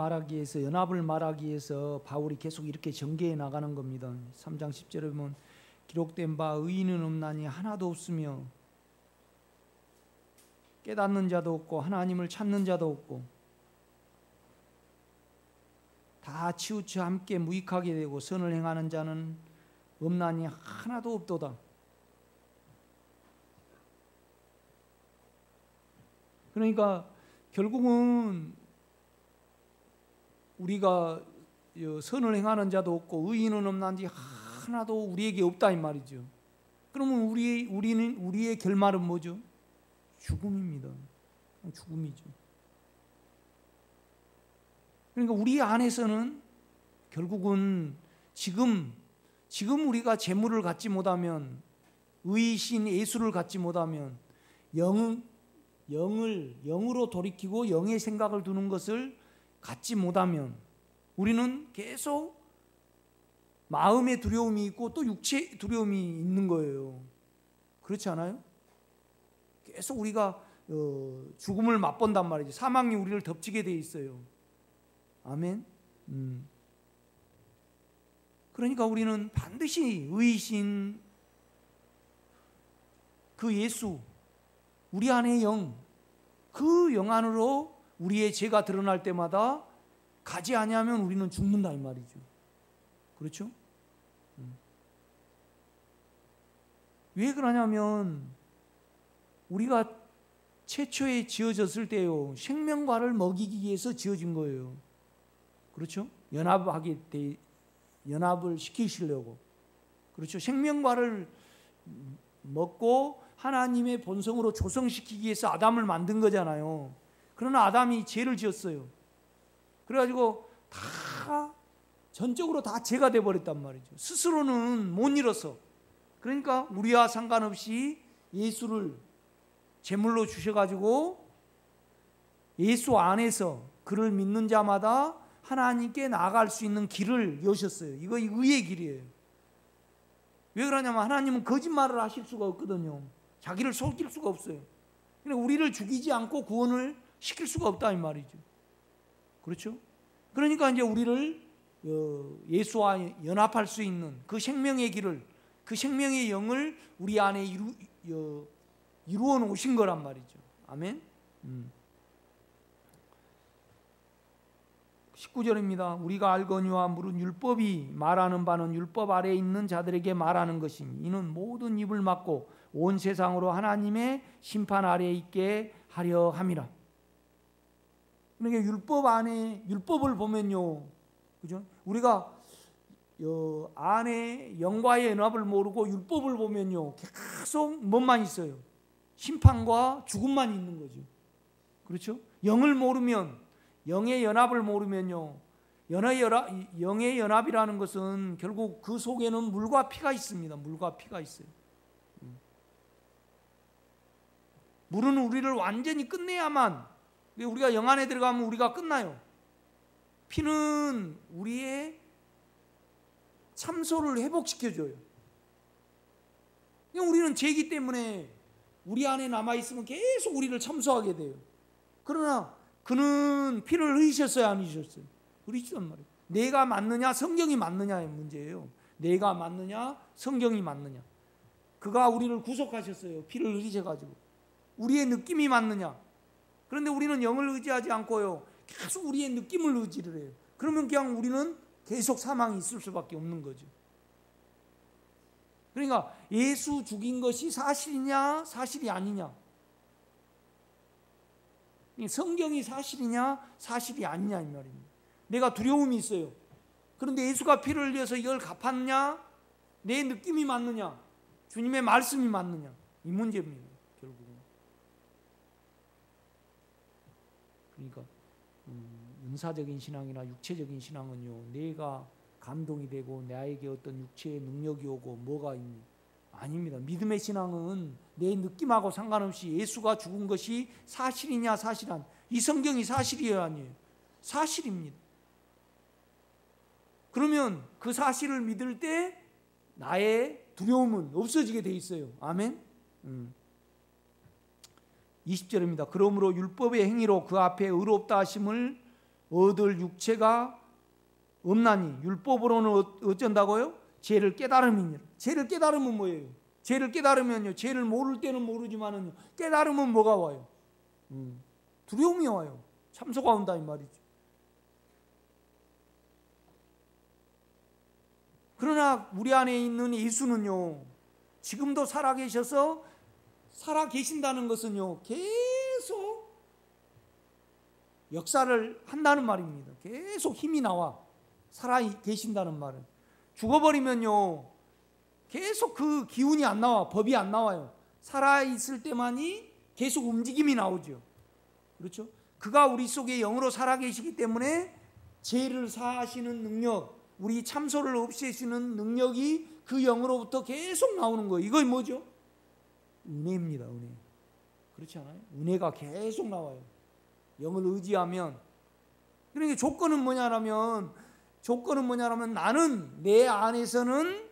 말하기 위해서, 연합을 말하기 위해서 바울이 계속 이렇게 전개해 나가는 겁니다. 3장 10절에 보면 기록된 바 의인은 없나니 하나도 없으며 깨닫는 자도 없고 하나님을 찾는 자도 없고 다 치우쳐 함께 무익하게 되고 선을 행하는 자는 없나니 하나도 없도다. 그러니까 결국은 우리가 선을 행하는 자도 없고 의인은 없나니 하나도 우리에게 없다 이 말이죠. 그러면 우리의 결말은 뭐죠? 죽음입니다. 죽음이죠. 그러니까 우리 안에서는 결국은 지금 우리가 재물을 갖지 못하면, 의이신 예수를 갖지 못하면, 영으로 돌이키고 영의 생각을 두는 것을 갖지 못하면 우리는 계속 마음의 두려움이 있고 또 육체의 두려움이 있는 거예요. 그렇지 않아요? 계속 우리가 죽음을 맛본단 말이죠. 사망이 우리를 덮치게 돼 있어요. 아멘. 그러니까 우리는 반드시 의이신 그 예수, 우리 안의 영, 그 영 안으로 우리의 죄가 드러날 때마다 가지 아니하면 우리는 죽는다 이 말이죠. 그렇죠? 왜 그러냐면 우리가 최초에 지어졌을 때요, 생명과를 먹이기 위해서 지어진 거예요. 그렇죠? 연합을 시키시려고. 그렇죠? 생명과를 먹고 하나님의 본성으로 조성시키기 위해서 아담을 만든 거잖아요. 그러나 아담이 죄를 지었어요. 그래가지고 다 전적으로 다 죄가 돼버렸단 말이죠. 스스로는 못 잃어서. 그러니까 우리와 상관없이 예수를 제물로 주셔가지고 예수 안에서 그를 믿는 자마다 하나님께 나아갈 수 있는 길을 여셨어요. 이거 의의 길이에요. 왜 그러냐면 하나님은 거짓말을 하실 수가 없거든요. 자기를 속일 수가 없어요. 그러니까 우리를 죽이지 않고 구원을 시킬 수가 없다 이 말이죠. 그렇죠? 그러니까 이제 우리를 예수와 연합할 수 있는 그 생명의 길을, 그 생명의 영을 우리 안에 이루어 놓으신 거란 말이죠. 아멘. 19절입니다. 우리가 알거니와 무릇 율법이 말하는 바는 율법 아래에 있는 자들에게 말하는 것이니 이는 모든 입을 막고 온 세상으로 하나님의 심판 아래에 있게 하려 함이라. 그러니까 율법 안에, 율법을 보면요, 그죠? 우리가 안에 영과의 연합을 모르고 율법을 보면요, 계속 뭐만 있어요? 심판과 죽음만 있는 거죠. 그렇죠? 영을 모르면, 영의 연합을 모르면요, 영의 연합이라는 것은 결국 그 속에는 물과 피가 있습니다. 물과 피가 있어요. 물은 우리를 완전히 끝내야만, 우리가 영 안에 들어가면 우리가 끝나요. 피는 우리의 참소를 회복시켜줘요. 우리는 죄이기 때문에 우리 안에 남아있으면 계속 우리를 참소하게 돼요. 그러나 그는 피를 흘리셨어요, 안 흘리셨어요? 흘리시단 말이에요. 내가 맞느냐 성경이 맞느냐의 문제예요. 내가 맞느냐 성경이 맞느냐. 그가 우리를 구속하셨어요. 피를 흘리셔가지고. 우리의 느낌이 맞느냐. 그런데 우리는 영을 의지하지 않고요, 계속 우리의 느낌을 의지를 해요. 그러면 그냥 우리는 계속 사망이 있을 수밖에 없는 거죠. 그러니까 예수 죽인 것이 사실이냐 사실이 아니냐, 성경이 사실이냐 사실이 아니냐 이 말입니다. 내가 두려움이 있어요. 그런데 예수가 피를 흘려서 이걸 갚았냐, 내 느낌이 맞느냐, 주님의 말씀이 맞느냐, 이 문제입니다. 결국은. 그러니까 은사적인 신앙이나 육체적인 신앙은요, 내가 감동이 되고 나에게 어떤 육체의 능력이 오고 뭐가 있니? 아닙니다. 믿음의 신앙은 내 느낌하고 상관없이 예수가 죽은 것이 사실이냐 사실 아니냐, 이 성경이 사실이에요 아니에요? 사실입니다. 그러면 그 사실을 믿을 때 나의 두려움은 없어지게 돼 있어요. 아멘. 20절입니다. 그러므로 율법의 행위로 그 앞에 의롭다 하심을 얻을 육체가 없나니 율법으로는 어쩐다고요? 죄를 깨달음이니라. 죄를 깨달으면 뭐예요? 죄를 깨달으면요, 죄를 모를 때는 모르지만은 깨달으면 뭐가 와요? 두려움이 와요. 참소가 온다 이 말이죠. 그러나 우리 안에 있는 예수는요, 지금도 살아계셔서 살아계신다는 것은요, 계속 역사를 한다는 말입니다. 계속 힘이 나와 살아계신다는 말은. 죽어버리면요, 계속 그 기운이 안 나와, 법이 안 나와요. 살아있을 때만이 계속 움직임이 나오죠. 그렇죠? 그가 우리 속에 영으로 살아계시기 때문에 죄를 사하시는 능력, 우리 참소를 없애시는 능력이 그 영으로부터 계속 나오는 거예요. 이거 뭐죠? 은혜입니다. 은혜. 그렇지 않아요? 은혜가 계속 나와요. 영을 의지하면. 그러니까 조건은 뭐냐면 나는 내 안에서는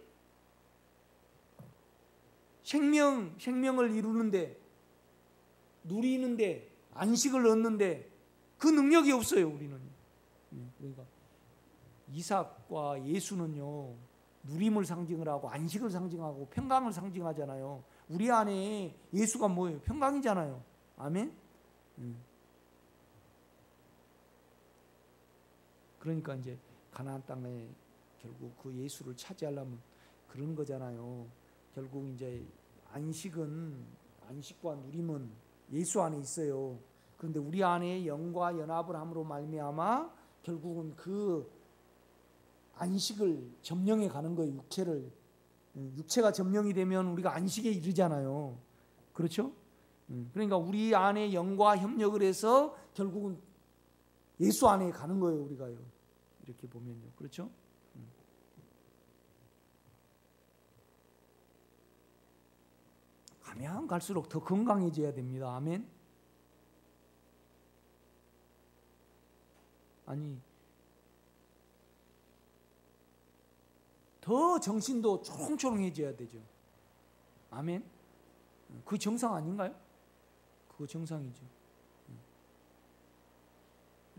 생명을 이루는데, 누리는데, 안식을 얻는데 그 능력이 없어요. 우리는. 그러니까 이삭과 예수는요, 누림을 상징을 하고 안식을 상징하고 평강을 상징하잖아요. 우리 안에 예수가 뭐예요? 평강이잖아요. 아멘. 그러니까 이제 가나안 땅에 결국 그 예수를 차지하려면 그런 거잖아요. 결국 이제 안식과 누림은 예수 안에 있어요. 그런데 우리 안에 영과 연합을 함으로 말미암아 결국은 그 안식을 점령해 가는 거예요. 육체가 점령이 되면 우리가 안식에 이르잖아요. 그렇죠? 그러니까 우리 안에 영과 협력을 해서 결국은 예수 안에 가는 거예요. 우리가요. 이렇게 보면요. 그렇죠? 가면 갈수록 더 건강해져야 됩니다. 아멘. 아니, 더 정신도 초롱초롱해져야 되죠. 아멘. 그 정상 아닌가요? 그거 정상이죠.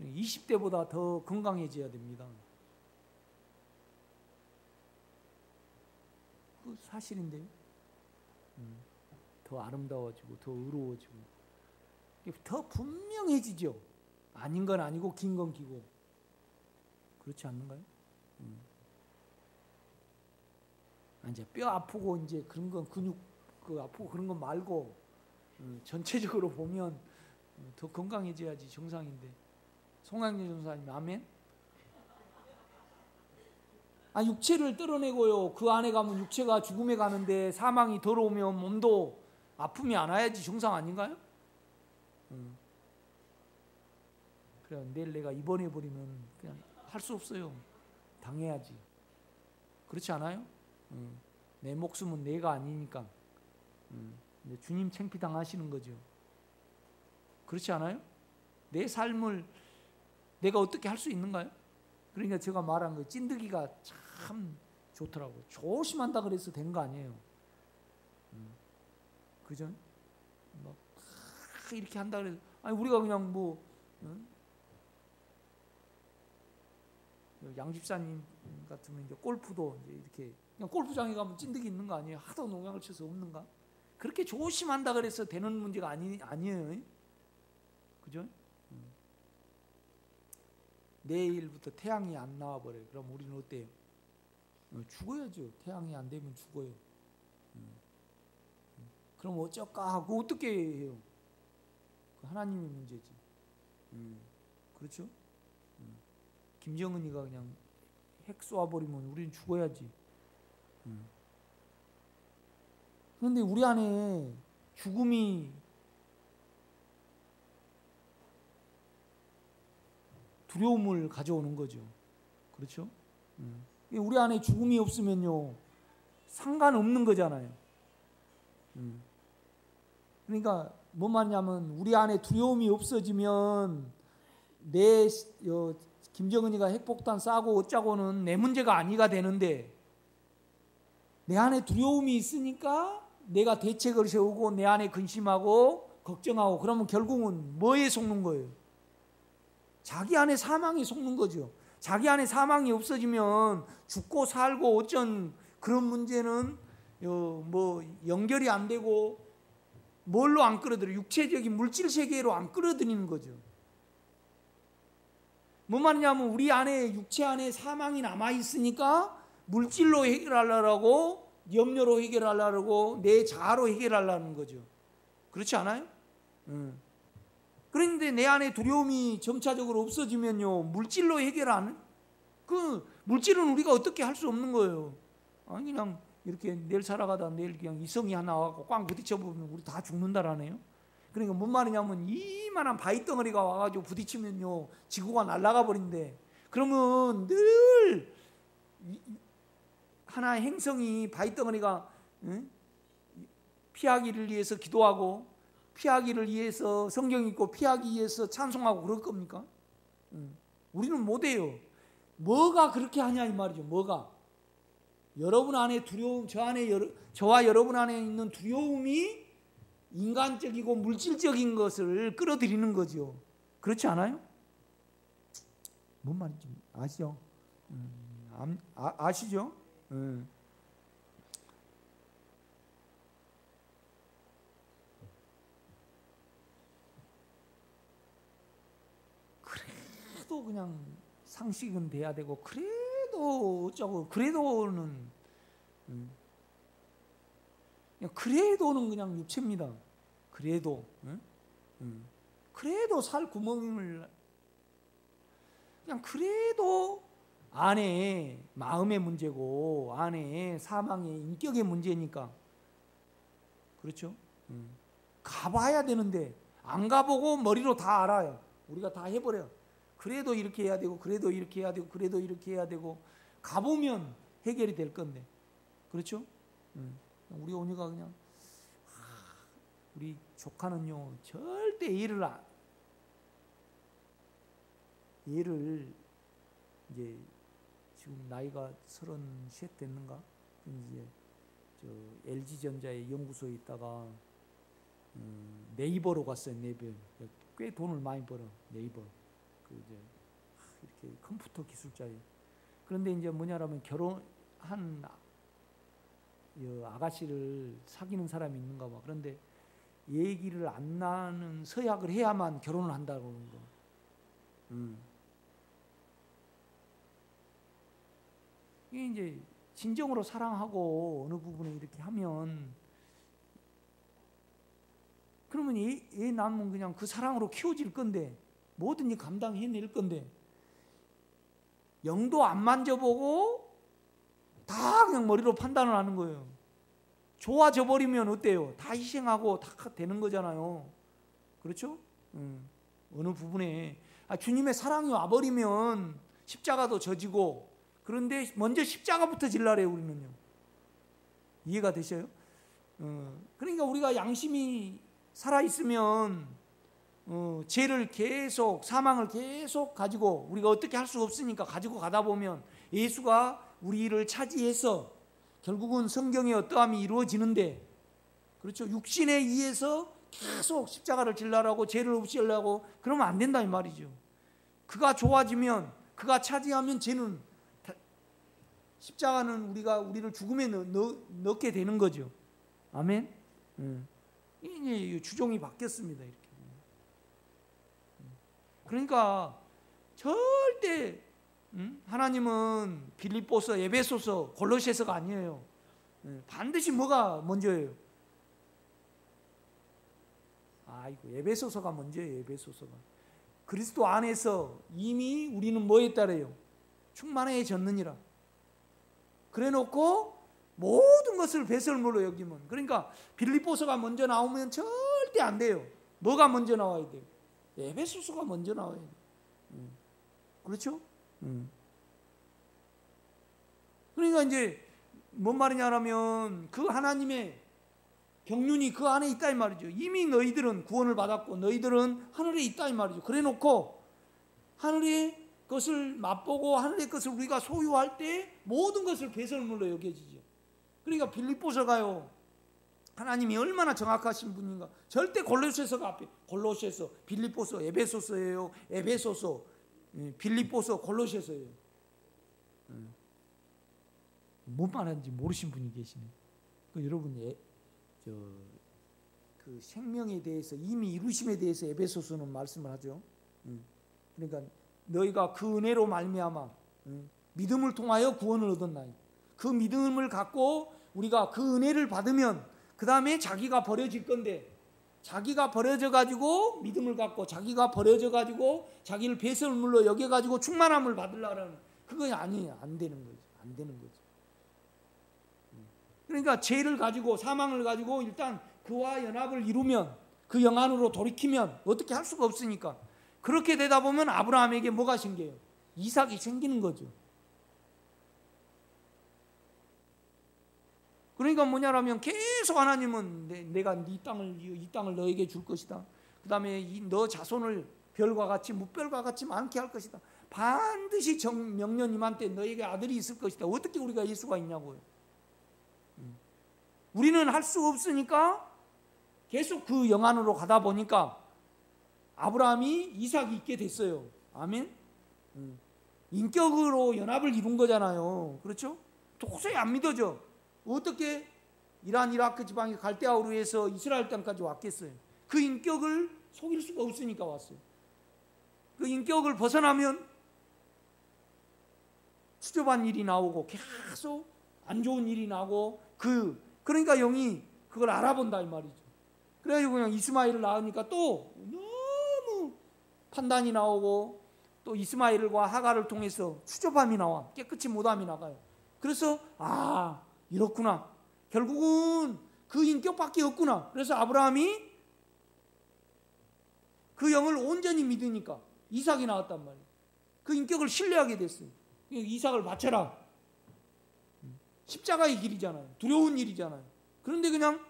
20대보다 더 건강해져야 됩니다. 그 사실인데요. 더 아름다워지고 더 의로워지고 더 분명해지죠. 아닌 건 아니고 긴 건 기고. 그렇지 않는가요? 이제 뼈 아프고 이제 그런 건 근육 아프고 그런 건 말고 전체적으로 보면 더 건강해져야지 정상인데. 송강진 전사님 아멘. 육체를 떨어내고요, 그 안에 가면 육체가 죽음에 가는데 사망이 더러우면 몸도 아픔이 안 와야지 정상 아닌가요? 그래, 내일 내가 입원해 버리면 그냥 할 수 없어요. 당해야지. 그렇지 않아요? 내 목숨은 내가 아니니까. 주님 창피당하시는 거죠. 그렇지 않아요? 내 삶을 내가 어떻게 할 수 있는가요? 그러니까 제가 말한 거 찐득이가 참 좋더라고요. 조심한다 그래서 된 거 아니에요. 그죠? 막 이렇게 한다 그래서 우리가 그냥 뭐 양집사님 같으면 이제 골프도 이제 이렇게 그냥 골프장에 가면 찐득이 있는 거 아니에요? 하도 농약을 쳐서 없는가? 그렇게 조심한다 그래서 되는 문제가 아니에요. 그죠? 내일부터 태양이 안 나와버려요. 그럼 우리는 어때요? 죽어야죠. 태양이 안 되면 죽어요. 그럼 어쩔까 하고 어떻게 해요? 하나님의 문제지. 그렇죠? 김정은이가 그냥 핵 쏘아버리면 우리는 죽어야지. 그런데 우리 안에 죽음이 두려움을 가져오는 거죠. 그렇죠? 우리 안에 죽음이 없으면요, 상관없는 거잖아요. 그러니까 뭔 말이냐면 우리 안에 두려움이 없어지면 김정은이가 핵폭탄 쏴고 어쩌고는 내 문제가 아니가 되는데, 내 안에 두려움이 있으니까 내가 대책을 세우고 내 안에 근심하고 걱정하고, 그러면 결국은 뭐에 속는 거예요? 자기 안에 사망이 속는 거죠. 자기 안에 사망이 없어지면 죽고 살고 어쩐 그런 문제는 뭐 연결이 안 되고 뭘로 안 끌어들여요? 육체적인 물질 세계로 안 끌어들이는 거죠. 뭔 말이냐면 우리 안에 육체 안에 사망이 남아 있으니까 물질로 해결하려고, 염려로 해결하려고, 내 자아로 해결하려는 거죠. 그렇지 않아요? 그런데 내 안에 두려움이 점차적으로 없어지면요, 물질로 해결하는, 그 물질은 우리가 어떻게 할 수 없는 거예요. 아니 그냥 이렇게 내일 살아가다 내일 그냥 이성이 하나 와갖고 꽝 부딪혀 보면 우리 다 죽는다라네요. 그러니까 뭔 말이냐면 이만한 바위 덩어리가 와가지고 부딪히면요 지구가 날아가 버린대. 그러면 늘 하나의 행성이 바위 덩어리가 피하기를 위해서 기도하고 피하기를 위해서 성경 읽고 피하기 위해서 찬송하고 그럴 겁니까? 우리는 못해요. 뭐가 그렇게 하냐 이 말이죠. 뭐가 여러분 안에 두려움, 저와 여러분 안에 있는 두려움이 인간적이고 물질적인 것을 끌어들이는 거죠. 그렇지 않아요? 뭔 말인지 아시죠? 아시죠? 그래도 그냥 상식은 돼야 되고 그래도 어쩌고 그래도는 그냥 육체입니다. 그래도 살 구멍을 그냥 그래도 안에 마음의 문제고 안에 사망의 인격의 문제니까 그렇죠? 가봐야 되는데 안 가보고 머리로 다 알아요. 우리가 다 해버려요. 그래도 이렇게 해야 되고 그래도 이렇게 해야 되고 그래도 이렇게 해야 되고 가보면 해결이 될 건데 그렇죠? 우리 오니가 그냥 우리 조카는요 절대 얘를 이제 지금 나이가 33 됐는가? 이제 저 LG전자의 연구소에 있다가 네이버로 갔어요. 네이버 꽤 돈을 많이 벌어. 네이버 그 이제 이렇게 컴퓨터 기술자예요. 그런데 이제 뭐냐라면 결혼한 아가씨를 사귀는 사람이 있는가 봐. 그런데 얘기를 안 나는 서약을 해야만 결혼을 한다고 그러는 거. 이게 이제 진정으로 사랑하고 어느 부분에 이렇게 하면 그러면 얘 낳으면 그냥 그 사랑으로 키워질 건데 뭐든지 감당해낼 건데 영도 안 만져보고 다 그냥 머리로 판단을 하는 거예요. 좋아져 버리면 어때요? 다 희생하고 다 되는 거잖아요. 그렇죠? 어느 부분에 주님의 사랑이 와버리면 십자가도 져지고 그런데 먼저 십자가부터 질라래요. 우리는요. 이해가 되셔요? 그러니까 우리가 양심이 살아있으면 죄를 계속 사망을 계속 가지고 우리가 어떻게 할 수 없으니까 가지고 가다 보면 예수가 우리를 차지해서 결국은 성경의 어떠함이 이루어지는데 그렇죠? 육신에 의해서 계속 십자가를 질라라고 죄를 없애려고 그러면 안 된다 이 말이죠. 그가 좋아지면 그가 차지하면 죄는 십자가는 우리를 죽음에 넣게 되는 거죠. 아멘. 이제 주종이 바뀌었습니다. 이렇게. 그러니까 절대 하나님은 빌립보서, 에베소서, 골로새서가 아니에요. 반드시 뭐가 먼저예요? 아이고 에베소서가 먼저예요. 에베소서가. 그리스도 안에서 이미 우리는 뭐에 따라요? 충만해졌느니라. 그래놓고 모든 것을 배설물로 여기면 그러니까 빌립보서가 먼저 나오면 절대 안 돼요. 뭐가 먼저 나와야 돼요? 에베소서가 먼저 나와야 돼요. 그렇죠? 그러니까 이제 뭔 말이냐면 그 하나님의 경륜이 그 안에 있다 이 말이죠. 이미 너희들은 구원을 받았고 너희들은 하늘에 있다 이 말이죠. 그래놓고 하늘의 것을 맛보고 하늘의 것을 우리가 소유할 때 모든 것을 배설물로 여겨지죠. 그러니까 빌립보서가요 하나님이 얼마나 정확하신 분인가. 절대 골로새서가 앞에 골로새서, 빌립보서, 에베소서예요. 에베소서 빌립보서, 골로새서예요. 뭔 말하는지 모르신 분이 계시네. 여러분, 그 생명에 대해서, 이미 이루심에 대해서 에베소서는 말씀을 하죠. 그러니까 너희가 그 은혜로 말미암아 믿음을 통하여 구원을 얻었나니, 그 믿음을 갖고 우리가 그 은혜를 받으면 그 다음에 자기가 버려질 건데, 자기가 버려져 가지고 믿음을 갖고, 자기가 버려져 가지고 자기를 배설물로 여겨 가지고 충만함을 받으려는, 그건 아니에요. 안 되는 거죠. 안 되는 거죠. 그러니까 죄를 가지고, 사망을 가지고 일단 그와 연합을 이루면, 그 영 안으로 돌이키면 어떻게 할 수가 없으니까, 그렇게 되다 보면 아브라함에게 뭐가 생겨요? 이삭이 생기는 거죠. 그러니까 뭐냐라면 계속 하나님은 내가 이 땅을 너에게 줄 것이다. 그 다음에 너 자손을 별과 같이 무별과 같이 많게 할 것이다. 반드시 명년 임한때 너에게 아들이 있을 것이다. 어떻게 우리가 예수가 있냐고요. 우리는 할 수 없으니까 계속 그 영안으로 가다 보니까 아브라함이 이삭이 있게 됐어요. 아멘. 인격으로 연합을 이룬 거잖아요. 그렇죠? 도저히 안 믿어져. 어떻게 이란 이라크 지방의 갈대아우르에서 이스라엘 땅까지 왔겠어요? 그 인격을 속일 수가 없으니까 왔어요. 그 인격을 벗어나면 추접한 일이 나오고 계속 안 좋은 일이 나고, 그러니까 영이 그걸 알아본다 이 말이죠. 그래가지고 그냥 이스마엘을 낳으니까 또 너무 판단이 나오고, 또 이스마엘과 하갈을 통해서 추접함이 나와, 깨끗이 못함이 나가요. 그래서 이렇구나, 결국은 그 인격밖에 없구나. 그래서 아브라함이 그 영을 온전히 믿으니까 이삭이 나왔단 말이에요. 그 인격을 신뢰하게 됐어요. 이삭을 바쳐라. 십자가의 길이잖아요. 두려운 일이잖아요. 그런데 그냥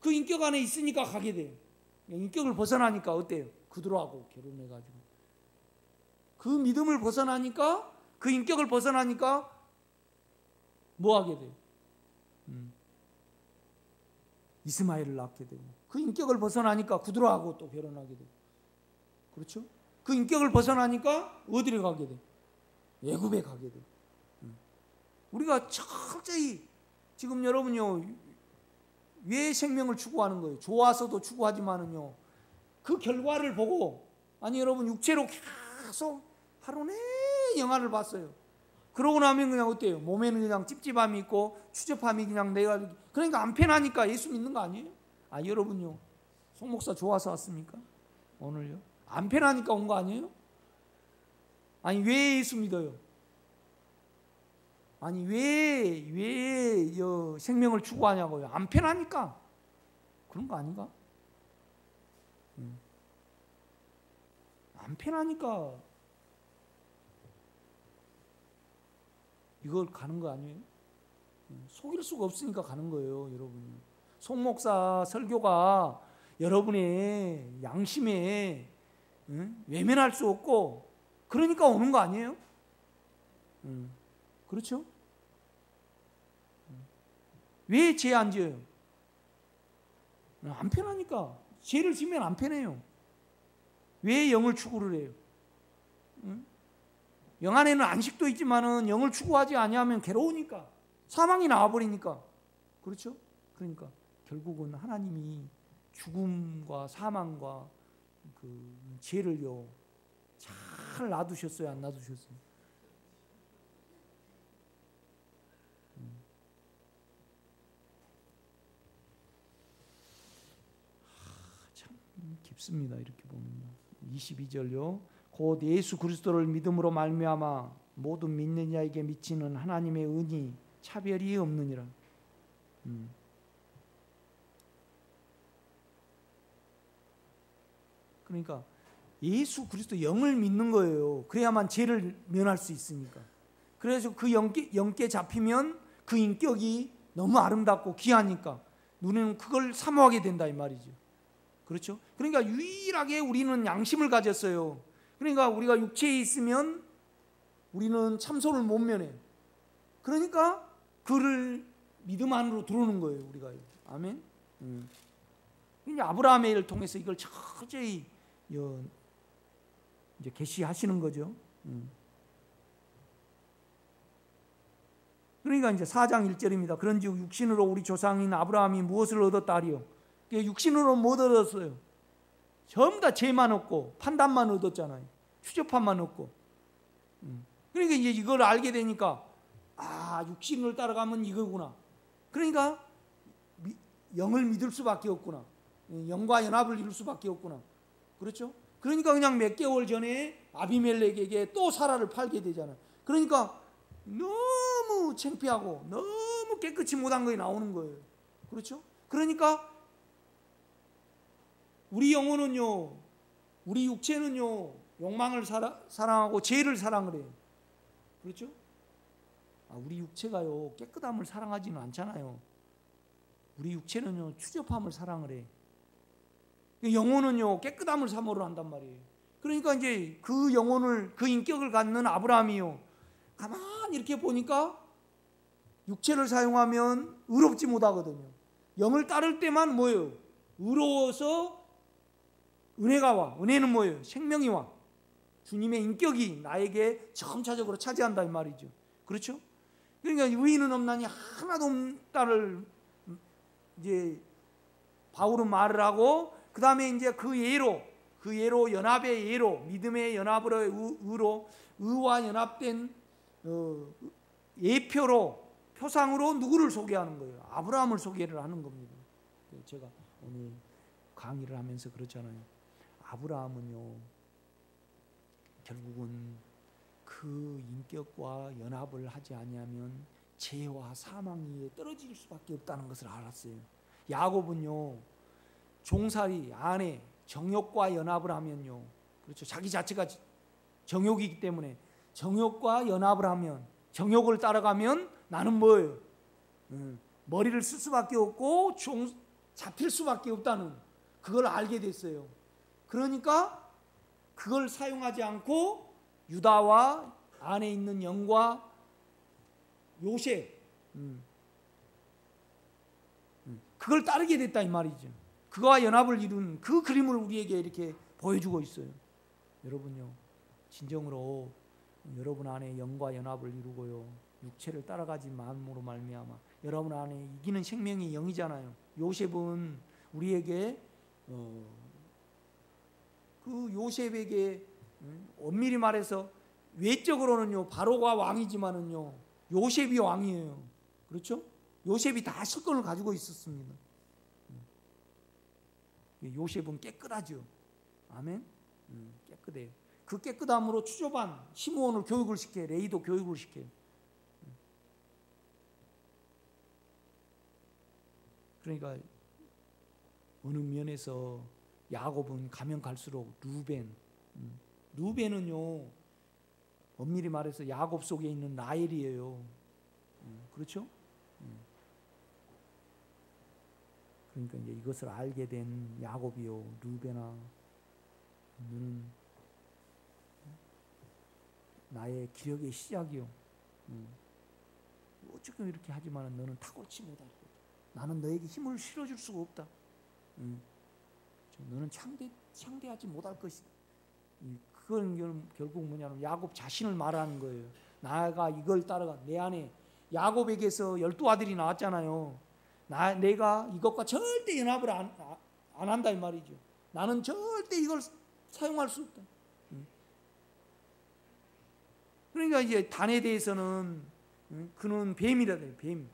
그 인격 안에 있으니까 가게 돼요. 인격을 벗어나니까 어때요? 그들하고 결혼해가지고 그 믿음을 벗어나니까, 그 인격을 벗어나니까 뭐 하게 돼요? 이스마엘을 낳게 되고, 그 인격을 벗어나니까 그들하고 또 결혼하게 되고, 그렇죠? 그 인격을 벗어나니까 어디를 가게 돼요? 애굽에 가게 돼요. 우리가 철저히 지금 여러분요, 왜 생명을 추구하는 거예요? 좋아서도 추구하지만은요, 그 결과를 보고, 아니 여러분 육체로 계속 하루 내 영화를 봤어요. 그러고 나면 그냥 어때요? 몸에는 그냥 찝찝함이 있고 추접함이 그냥 내가, 그러니까 안 편하니까 예수 믿는 거 아니에요? 여러분요, 송 목사 좋아서 왔습니까? 오늘요? 안 편하니까 온 거 아니에요? 아니 왜 예수 믿어요? 아니 왜 생명을 추구하냐고요? 안 편하니까. 그런 거 아닌가? 안 편하니까 이걸 가는 거 아니에요? 속일 수가 없으니까 가는 거예요, 여러분. 송 목사 설교가 여러분의 양심에 외면할 수 없고, 그러니까 오는 거 아니에요? 그렇죠? 왜 죄 안 지어요? 안 편하니까. 죄를 지면 안 편해요. 왜 영을 추구를 해요? 영 안에는 안식도 있지만은 영을 추구하지 아니하면 괴로우니까, 사망이 나와버리니까. 그렇죠? 그러니까 결국은 하나님이 죽음과 사망과 그 죄를요 잘 놔두셨어요, 안 놔두셨어요? 참 깊습니다. 이렇게 보면 22절요. 곧 예수 그리스도를 믿음으로 말미암아 모든 믿는 자에게 미치는 하나님의 은이 차별이 없느니라. 그러니까 예수 그리스도 영을 믿는 거예요. 그래야만 죄를 면할 수 있으니까. 그래서 그 영께 잡히면 그 인격이 너무 아름답고 귀하니까 눈에는 그걸 사모하게 된다 이 말이죠. 그렇죠? 그러니까 유일하게 우리는 양심을 가졌어요. 그러니까 우리가 육체에 있으면 우리는 참소를 못 면해요. 그러니까 그를 믿음 안으로 들어오는 거예요, 우리가. 아멘. 이제 아브라함의 일을 통해서 이걸 철저히 이제 계시하시는 거죠. 그러니까 이제 4장 1절입니다. 그런즉 육신으로 우리 조상인 아브라함이 무엇을 얻었다 하리요? 육신으로 못 얻었어요. 전부 다 죄만 얻고 판단만 얻었잖아요. 추접함만 얻고. 그러니까 이제 이걸 알게 되니까 육신을 따라가면 이거구나. 그러니까 영을 믿을 수밖에 없구나. 영과 연합을 이룰 수밖에 없구나. 그렇죠? 그러니까 그냥 몇 개월 전에 아비멜렉에게 또 사라를 팔게 되잖아요. 그러니까 너무 창피하고 너무 깨끗이 못한 것이 나오는 거예요. 그렇죠? 그러니까 우리 영혼은요, 우리 육체는요, 욕망을 사랑하고 죄를 사랑을 해요. 그렇죠? 우리 육체가요, 깨끗함을 사랑하지는 않잖아요. 우리 육체는요, 추접함을 사랑을 해. 영혼은요, 깨끗함을 사모를 한단 말이에요. 그러니까 이제 그 영혼을, 그 인격을 갖는 아브라함이요, 가만히 이렇게 보니까 육체를 사용하면 의롭지 못하거든요. 영을 따를 때만 뭐예요? 의로워서 은혜가 와. 은혜는 뭐예요? 생명이 와. 주님의 인격이 나에게 점차적으로 차지한다 이 말이죠. 그렇죠? 그러니까 의인은 없나니 하나도 없다를 이제 바울은 말을 하고, 그 다음에 이제 그 예로 연합의 예로, 믿음의 연합으로 의로, 의와 연합된 예표로, 표상으로 누구를 소개하는 거예요? 아브라함을 소개를 하는 겁니다. 제가 오늘 강의를 하면서 그렇잖아요. 아브라함은요, 결국은 그 인격과 연합을 하지 아니하면 죄와 사망 위에 떨어질 수밖에 없다는 것을 알았어요. 야곱은요, 종살이 아내 정욕과 연합을 하면요, 그렇죠, 자기 자체가 정욕이기 때문에 정욕과 연합을 하면, 정욕을 따라가면 나는 뭐예요? 머리를 쓸 수밖에 없고 잡힐 수밖에 없다는 그걸 알게 됐어요. 그러니까 그걸 사용하지 않고 유다와 안에 있는 영과 요셉, 그걸 따르게 됐다 이 말이죠. 그거와 연합을 이룬 그 그림을 우리에게 이렇게 보여주고 있어요. 여러분요, 진정으로 여러분 안에 영과 연합을 이루고요, 육체를 따라가지 마음으로 말미암아 여러분 안에 이기는 생명이 영이잖아요. 요셉은 우리에게 그 요셉에게 엄밀히 말해서 외적으로는요 바로가 왕이지만은요 요셉이 왕이에요. 그렇죠? 요셉이 다 실권을 가지고 있었습니다. 요셉은 깨끗하죠. 아멘. 깨끗해요. 그 깨끗함으로 추조반 시므온을 교육을 시켜요. 레이도 교육을 시켜요. 그러니까 어느 면에서 야곱은 가면 갈수록 루벤은요 엄밀히 말해서 야곱 속에 있는 라헬이에요. 그렇죠? 그러니까 이제 이것을 알게 된 야곱이요, 루벤아, 너는 나의 기력의 시작이요. 어쩌면 이렇게 하지만 너는 탁월치 못할 거다. 나는 너에게 힘을 실어줄 수가 없다. 너는 창대하지 못할 것이다. 그건 결국 뭐냐면 야곱 자신을 말하는 거예요. 나가 이걸 따라가. 내 안에 야곱에게서 12아들이 나왔잖아요. 내가 이것과 절대 연합을 안 한다 이 말이죠. 나는 절대 이걸 사용할 수 없다. 그러니까 이제 단에 대해서는 그는 뱀이라 해요. 뱀.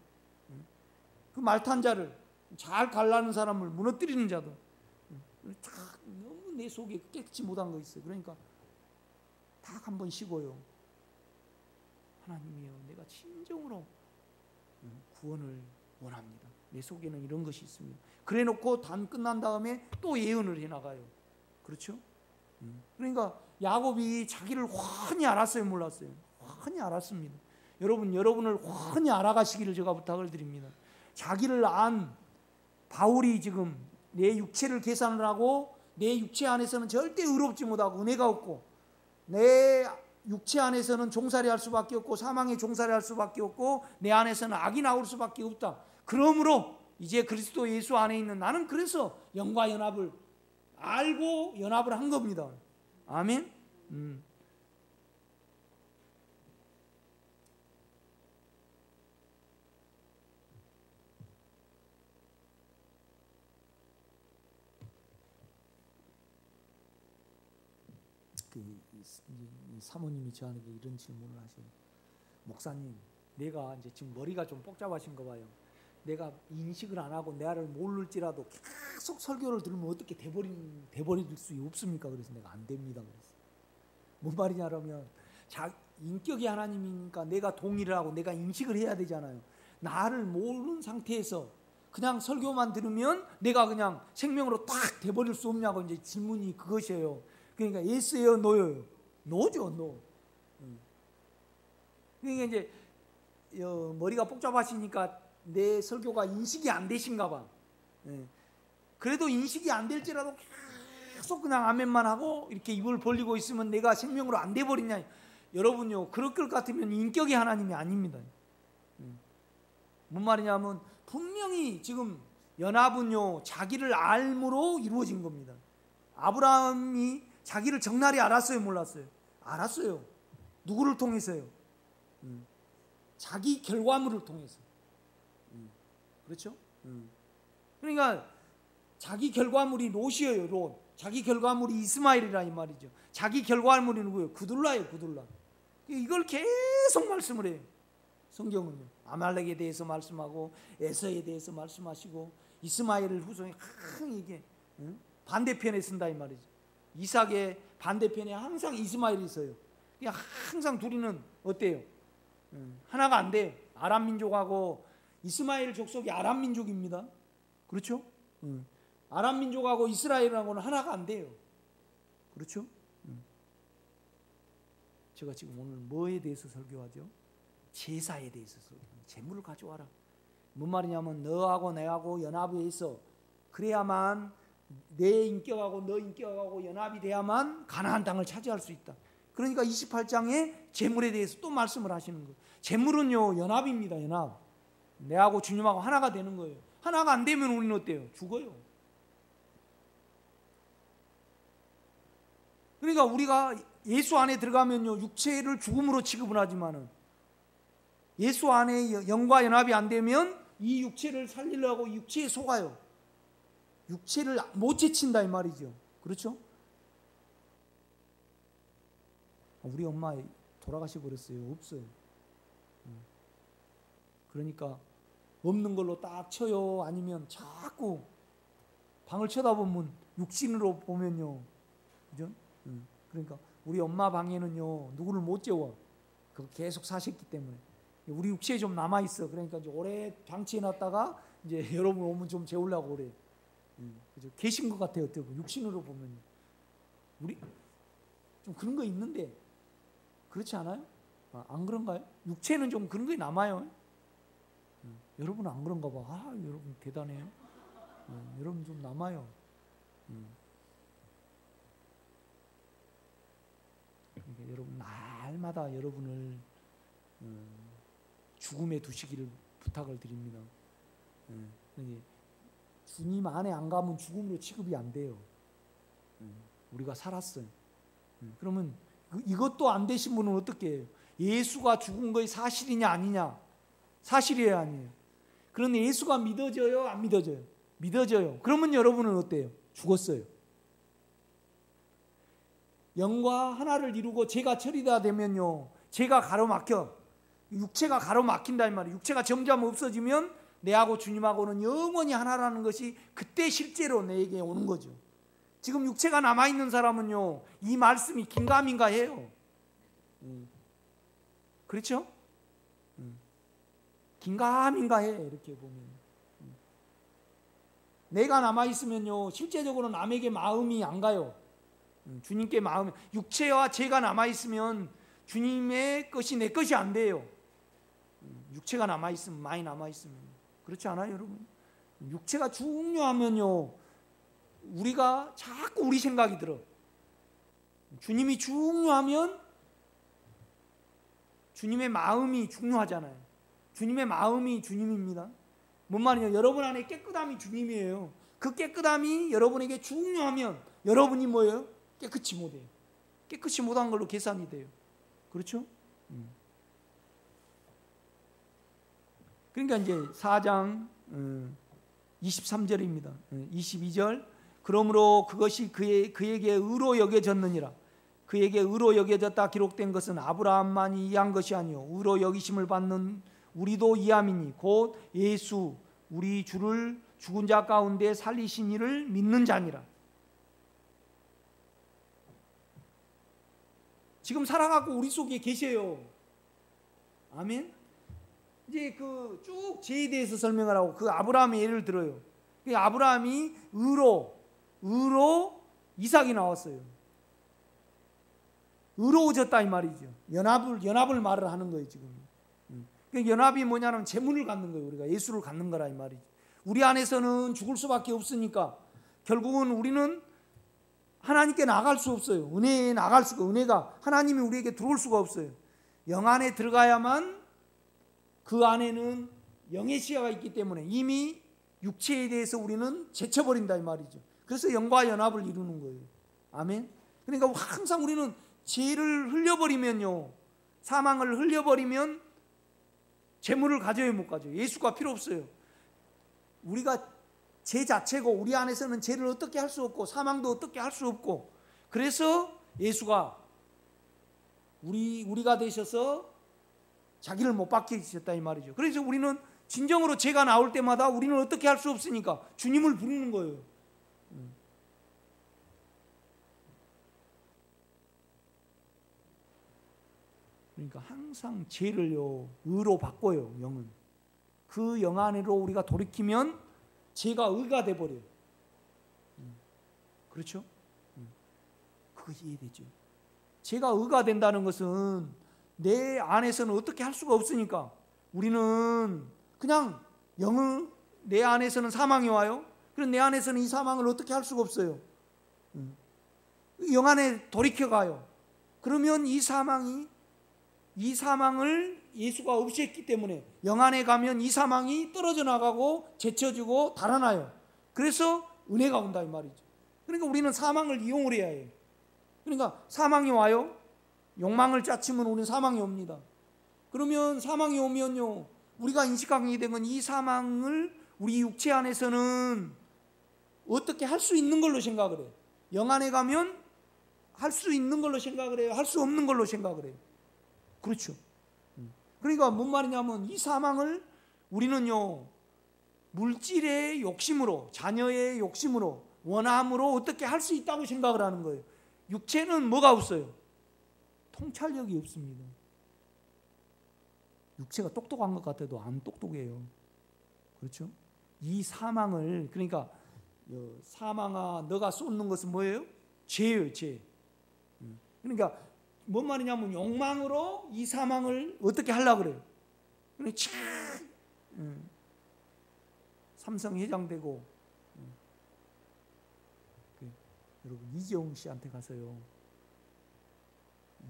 그 말탄 자를 잘 갈라는 사람을 무너뜨리는 자도 너무 내 속에 깨끗이 못한 거 있어요. 그러니까 딱 한 번 쉬고요. 하나님이여, 내가 진정으로 구원을 원합니다. 내 속에는 이런 것이 있습니다. 그래 놓고 단 끝난 다음에 또 예언을 해나가요. 그렇죠? 그러니까 야곱이 자기를 훤히 알았어요, 몰랐어요? 훤히 알았습니다. 여러분을 훤히 알아가시기를 제가 부탁을 드립니다. 자기를 안 바울이 지금 내 육체를 계산을 하고 내 육체 안에서는 절대 의롭지 못하고 은혜가 없고 내 육체 안에서는 종살이할 수밖에 없고 사망에 종살이할 수밖에 없고 내 안에서는 악이 나올 수밖에 없다. 그러므로 이제 그리스도 예수 안에 있는 나는 그래서 영과 연합을 알고 연합을 한 겁니다. 아멘. 이 사모님이 저한테 이런 질문을 하셔요. 목사님, 내가 이제 지금 머리가 좀 복잡하신가 봐요. 내가 인식을 안 하고 내 아를 모를지라도 계속 설교를 들으면 어떻게 돼버릴 수 없습니까? 그래서 내가 안 됩니다. 그래서 뭔 말이냐면 인격이 하나님이니까 내가 동의를 하고 내가 인식을 해야 되잖아요. 나를 모르는 상태에서 그냥 설교만 들으면 내가 그냥 생명으로 딱 돼버릴 수 없냐고 이제 질문이 그것이에요. 그러니까 예스예요, 노예요? 노죠, 노. 그러니까 이제 머리가 복잡하시니까 내 설교가 인식이 안 되신가 봐. 그래도 인식이 안 될지라도 계속 그냥 아멘만 하고 이렇게 입을 벌리고 있으면 내가 생명으로 안 돼버리냐. 여러분요, 그럴 것 같으면 인격이 하나님이 아닙니다. 뭔 말이냐면 분명히 지금 연합은요, 자기를 알므로 이루어진 겁니다. 아브라함이 자기를 적나리 알았어요, 몰랐어요? 알았어요. 누구를 통해서요? 자기 결과물을 통해서. 그렇죠? 그러니까 자기 결과물이 롯이에요, 롯. 자기 결과물이 이스마엘이라 이 말이죠. 자기 결과물이 누구예요? 구둘라예요, 구둘라. 이걸 계속 말씀을 해요. 성경은요. 아말렉에 대해서 말씀하고 에서에 대해서 말씀하시고 이스마엘을 후손이 이게 반대편에 쓴다 이 말이죠. 이삭의 반대편에 항상 이스마엘이 있어요. 그냥 항상 둘이는 어때요? 하나가 안 돼요. 아람 민족하고 이스마엘 족속이 아람 민족입니다. 그렇죠? 아람 민족하고 이스라엘하고는 하나가 안 돼요. 그렇죠? 제가 지금 오늘 뭐에 대해서 설교하죠? 제사에 대해서 설교합니다. 제물을 가져와라. 뭔 말이냐면 너하고 내하고 연합이 있어. 그래야만 내 인격하고 너 인격하고 연합이 돼야만 가나안 땅을 차지할 수 있다. 그러니까 28장에 제물에 대해서 또 말씀을 하시는 거예요. 제물은요, 연합입니다. 연합. 내하고 주님하고 하나가 되는 거예요. 하나가 안 되면 우리는 어때요? 죽어요. 그러니까 우리가 예수 안에 들어가면요, 육체를 죽음으로 취급을 하지만은 예수 안에 영과 연합이 안 되면 이 육체를 살리려고 육체에 속아요. 육체를 못 제친다 이 말이죠. 그렇죠? 우리 엄마 돌아가셔 버렸어요. 없어요. 그러니까 없는 걸로 딱 쳐요. 아니면 자꾸 방을 쳐다보면 육신으로 보면요. 그죠? 그러니까 우리 엄마 방에는요, 누구를 못 재워. 그거 계속 사셨기 때문에. 우리 육체에 좀 남아 있어. 그러니까 이제 오래 방치해 놨다가 이제 여러분 오면 좀 재우려고 그래. 그죠? 계신 것 같아요. 어떻게 육신으로 보면. 우리 좀 그런 거 있는데 그렇지 않아요? 안 그런가요? 육체는 좀 그런 게 남아요. 여러분은 안 그런가 봐. 여러분 대단해요. 여러분 좀 남아요. 그러니까 여러분 날마다 여러분을 죽음에 두시기를 부탁을 드립니다. 주님 안에 안 가면 죽음으로 취급이 안 돼요. 우리가 살았어요. 그러면 이것도 안 되신 분은 어떻게 해요? 예수가 죽은 것이 사실이냐 아니냐? 사실이에요, 아니에요? 그런데 예수가 믿어져요, 안 믿어져요? 믿어져요. 그러면 여러분은 어때요? 죽었어요. 영과 하나를 이루고 죄가 처리가 되면요, 죄가 가로막혀. 육체가 가로막힌다 이 말이에요. 육체가 점점 없어지면 내하고 주님하고는 영원히 하나라는 것이 그때 실제로 내게 오는 거죠. 지금 육체가 남아있는 사람은요, 이 말씀이 긴가민가 해요. 그렇죠? 긴가민가 해. 이렇게 보면 내가 남아있으면요, 실제적으로 남에게 마음이 안 가요. 주님께 마음이, 육체와 죄가 남아있으면 주님의 것이 내 것이 안 돼요. 육체가 남아있으면, 많이 남아있으면. 그렇지 않아요, 여러분? 육체가 중요하면요, 우리가 자꾸 우리 생각이 들어. 주님이 중요하면 주님의 마음이 중요하잖아요. 주님의 마음이 주님입니다. 뭔 말이냐? 여러분 안에 깨끗함이 주님이에요. 그 깨끗함이 여러분에게 중요하면 여러분이 뭐예요? 깨끗이 못해요. 깨끗이 못한 걸로 계산이 돼요. 그렇죠? 그러니까 이제 4장 23절입니다. 22절 그러므로 그것이 그에게 의로 여겨졌느니라. 그에게 의로 여겨졌다 기록된 것은 아브라함만이 이해한 것이 아니요 의로 여기심을 받는 우리도 이함이니 곧 예수 우리 주를 죽은 자 가운데 살리신 이를 믿는 자니라. 지금 살아가고 우리 속에 계세요. 아멘. 이제 그 쭉 죄에 대해서 설명을 하고 그 아브라함의 예를 들어요. 그 아브라함이 의로 이삭이 나왔어요. 의로워졌다 이 말이죠. 연합을 말을 하는 거예요 지금. 그 연합이 뭐냐면 재물을 갖는 거예요. 우리가 예수를 갖는 거라 이 말이죠. 우리 안에서는 죽을 수밖에 없으니까 결국은 우리는 하나님께 나갈 수 없어요. 은혜에 나갈 수가 은혜가 하나님이 우리에게 들어올 수가 없어요. 영 안에 들어가야만 그 안에는 영의 시야가 있기 때문에 이미 육체에 대해서 우리는 제쳐버린다 이 말이죠. 그래서 영과 연합을 이루는 거예요. 아멘. 그러니까 항상 우리는 죄를 흘려버리면요, 사망을 흘려버리면 재물을 가져야 못 가져요. 예수가 필요 없어요. 우리가 죄 자체고 우리 안에서는 죄를 어떻게 할 수 없고 사망도 어떻게 할 수 없고 그래서 예수가 우리가 되셔서 자기를 못 박게 하셨다 이 말이죠. 그래서 우리는 진정으로 죄가 나올 때마다 우리는 어떻게 할 수 없으니까 주님을 부르는 거예요. 그러니까 항상 죄를요 의로 바꿔요. 영은 그 영 안으로 우리가 돌이키면 죄가 의가 돼 버려요. 그렇죠? 그거 이해되죠? 죄가 의가 된다는 것은 내 안에서는 어떻게 할 수가 없으니까 우리는 그냥 영을 내 안에서는 사망이 와요. 그럼 내 안에서는 이 사망을 어떻게 할 수가 없어요. 영 안에 돌이켜 가요. 그러면 이 사망을 예수가 없앴기 때문에 영 안에 가면 이 사망이 떨어져 나가고 제쳐지고 달아나요. 그래서 은혜가 온다 이 말이죠. 그러니까 우리는 사망을 이용을 해야 해요. 그러니까 사망이 와요. 욕망을 짜치면 우리는 사망이 옵니다. 그러면 사망이 오면요 우리가 인식하게 되면 이 사망을 우리 육체 안에서는 어떻게 할 수 있는 걸로 생각을 해요. 영 안에 가면 할 수 있는 걸로 생각을 해요. 할 수 없는 걸로 생각을 해요. 그렇죠. 그러니까 뭔 말이냐면 이 사망을 우리는요 물질의 욕심으로 자녀의 욕심으로 원함으로 어떻게 할 수 있다고 생각을 하는 거예요. 육체는 뭐가 없어요? 통찰력이 없습니다. 육체가 똑똑한 것 같아도 안 똑똑해요. 그렇죠? 이 사망을 그러니까 사망아 너가 쏟는 것은 뭐예요? 죄예요. 죄. 그러니까 뭔 말이냐면 욕망으로 이 사망을 어떻게 하려고 그래요. 그러니까 삼성 회장 되고 여러분 이재용 씨한테 가서요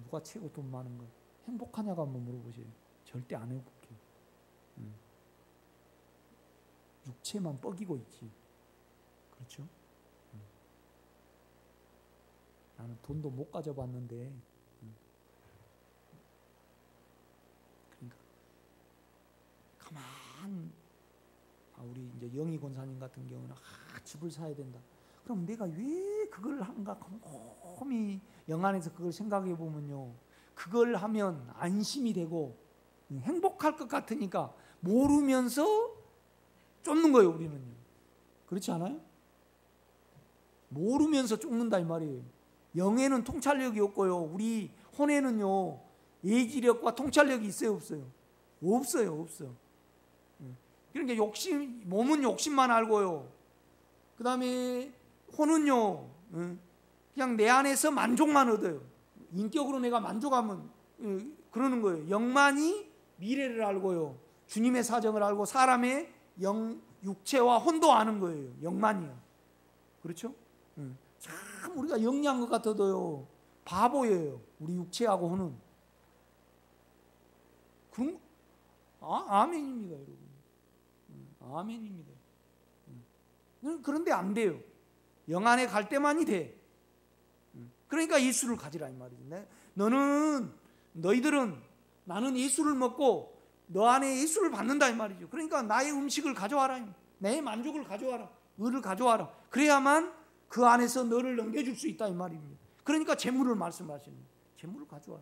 누가 최고 돈 많은 거 행복하냐고 한번 물어보세요. 절대 안 행복해요. 육체만 뻐기고 있지. 그렇죠? 나는 돈도 못 가져봤는데 그러니까 가만 우리 이제 영희 권사님 같은 경우는 집을 사야 된다. 그럼 내가 왜 그걸 한가 곰곰이 영 안에서 그걸 생각해 보면요 그걸 하면 안심이 되고 행복할 것 같으니까 모르면서 쫓는 거예요. 우리는요. 그렇지 않아요? 모르면서 쫓는다 이 말이에요. 영에는 통찰력이 없고요 우리 혼에는요 예지력과 통찰력이 있어요 없어요? 없어요. 그러니까 몸은 욕심만 알고요 그 다음에 혼은요 그냥 내 안에서 만족만 얻어요. 인격으로 내가 만족하면 그러는 거예요. 영만이 미래를 알고요 주님의 사정을 알고 사람의 육체와 혼도 아는 거예요. 영만이요. 그렇죠? 참 우리가 영리한 것 같아도요 바보예요. 우리 육체하고 혼은. 그럼 아멘입니다 여러분. 아멘입니다. 그런데 안 돼요. 영 안에 갈 때만이 돼. 그러니까 예수를 가지라 이 말이지. 너희들은 나는 예수를 먹고 너 안에 예수를 받는다 이 말이죠. 그러니까 나의 음식을 가져와라. 내 만족을 가져와라. 의를 가져와라. 그래야만 그 안에서 너를 넘겨줄 수 있다 이 말입니다. 그러니까 재물을 말씀하시는 거예요. 재물을 가져와.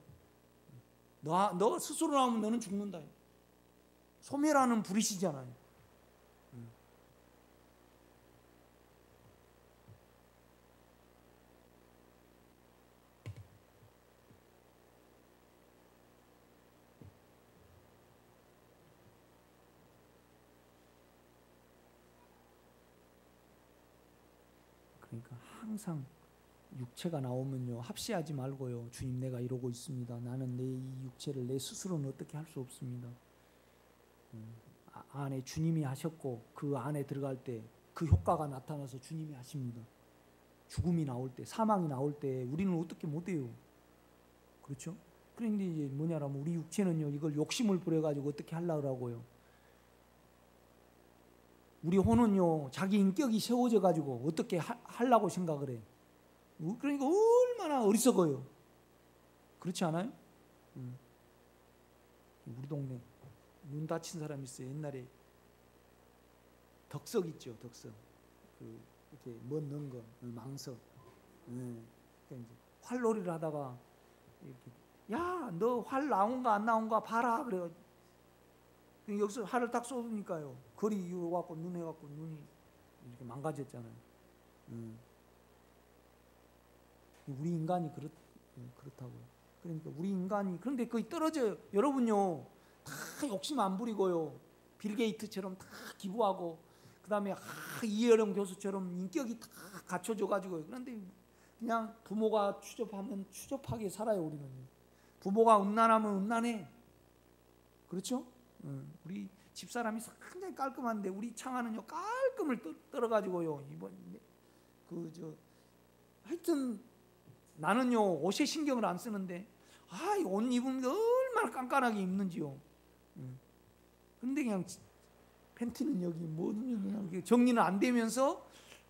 너 스스로 나오면 너는 죽는다. 소멸하는 불이시잖아요. 그러니까 항상 육체가 나오면요 합시하지 말고요. 주님 내가 이러고 있습니다. 나는 내 이 육체를 내 스스로는 어떻게 할 수 없습니다. 안에 주님이 하셨고 그 안에 들어갈 때 그 효과가 나타나서 주님이 하십니다. 죽음이 나올 때 사망이 나올 때 우리는 어떻게 못해요. 그렇죠? 그런데 이제 뭐냐라면 우리 육체는요 이걸 욕심을 부려가지고 어떻게 하려고 하고요. 우리 혼은요 자기 인격이 세워져 가지고 어떻게 하려고 생각을 해. 그러니까 얼마나 어리석어요. 그렇지 않아요? 우리 동네 눈 다친 사람 있어요. 옛날에 덕석 있죠, 덕석. 이렇게 멋 넣은 거, 망석. 그러니까 이제 활놀이를 하다가 이렇게 야, 너 활 나온가 안 나온가 봐라 그래요. 여기서 활을 딱 쏘니까요. 거리 이어 갖고 눈 해갖고 눈이 이렇게 망가졌잖아요. 우리 인간이 그렇다고요. 그러니까 우리 인간이 그런데 거의 떨어져요. 여러분요 다 욕심 안 부리고요. 빌 게이트처럼 다 기부하고 그다음에 이혜령 교수처럼 인격이 다 갖춰져 가지고요. 그런데 그냥 부모가 추접하면 추접하게 살아요. 우리는 부모가 음란하면 음란해. 그렇죠? 우리 집사람이 굉장히 깔끔한데 우리 창아는요 깔끔을 떨어가지고요. 이번 하여튼 나는요 옷에 신경을 안 쓰는데 이 옷 입은 게 얼마나 깐깐하게 입는지요. 근데 그냥 팬티는 여기 뭐든 그냥 정리는 안 되면서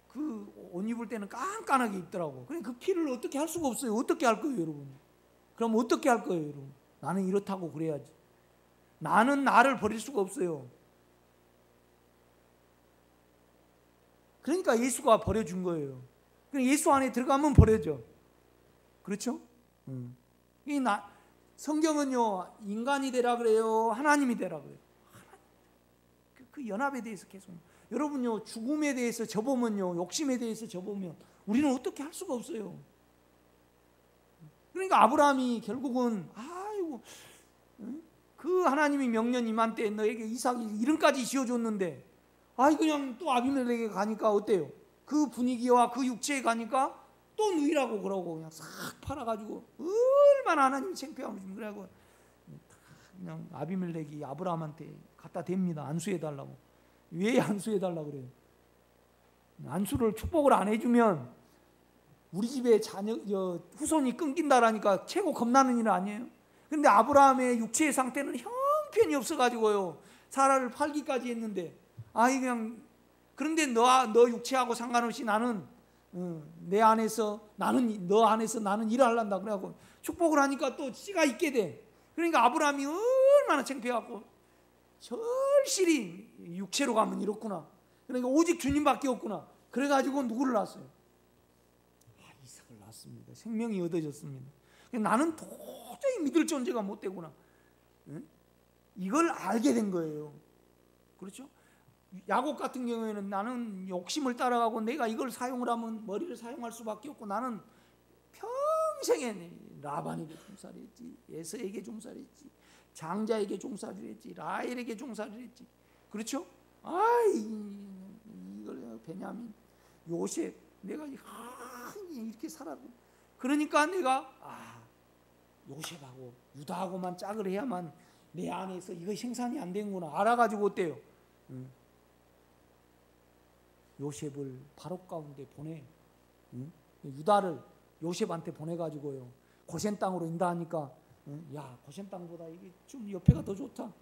그 옷 입을 때는 깐깐하게 입더라고. 그러니까 그 피를 어떻게 할 수가 없어요. 어떻게 할 거예요, 여러분? 그럼 어떻게 할 거예요, 여러분? 나는 이렇다고 그래야지. 나는 나를 버릴 수가 없어요. 그러니까 예수가 버려준 거예요. 예수 안에 들어가면 버려져. 그렇죠? 성경은요 인간이 되라 그래요, 하나님이 되라 그래요. 그 연합에 대해서 계속 여러분요 죽음에 대해서 접으면요 욕심에 대해서 접으면 우리는 어떻게 할 수가 없어요. 그러니까 아브라함이 결국은 그 하나님이 명년 임한 때 너에게 이삭이 이름까지 지어줬는데 그냥 또 아비멜렉에 가니까 어때요? 그 분위기와 그 육체에 가니까 또 누이라고 그러고 그냥 싹 팔아가지고 얼마나 하나님이 창피하면 그래고 그냥 아비멜렉이 아브라함한테 갖다 댑니다. 안수해달라고. 왜 안수해달라고 그래요? 안수를 축복을 안 해주면 우리 집에 후손이 끊긴다라니까 최고 겁나는 일 아니에요? 근데 아브라함의 육체의 상태는 형편이 없어가지고요 사라를 팔기까지 했는데 그냥 그런데 너 육체하고 상관없이 나는 내 안에서 나는 너 안에서 나는 일을 하란다 그래갖고 축복을 하니까 또 씨가 있게 돼. 그러니까 아브라함이 얼마나 창피해갖고 절실히 육체로 가면 이렇구나. 그러니까 오직 주님밖에 없구나. 그래가지고 누구를 낳았어요? 이삭을 낳았습니다. 생명이 얻어졌습니다. 나는 도저히 믿을 존재가 못 되구나. 이걸 알게 된 거예요. 그렇죠? 야곱 같은 경우에는 나는 욕심을 따라가고 내가 이걸 사용을 하면 머리를 사용할 수밖에 없고 나는 평생에 라반에게 종살이 했지, 에서에게 종살이 했지, 장자에게 종살이 했지, 라헬에게 종살이 했지. 그렇죠? 이걸 베냐민, 요셉 내가 이렇게 살았고 그러니까 내가 요셉하고 유다하고만 짝을 해야만 내 안에서 이거 생산이 안 되는구나 알아가지고 어때요? 요셉을 바로 가운데 보내. 유다를 요셉한테 보내가지고요 고센 땅으로 인도하니까 야 고센 땅보다 이게 좀 옆에가 더 좋다.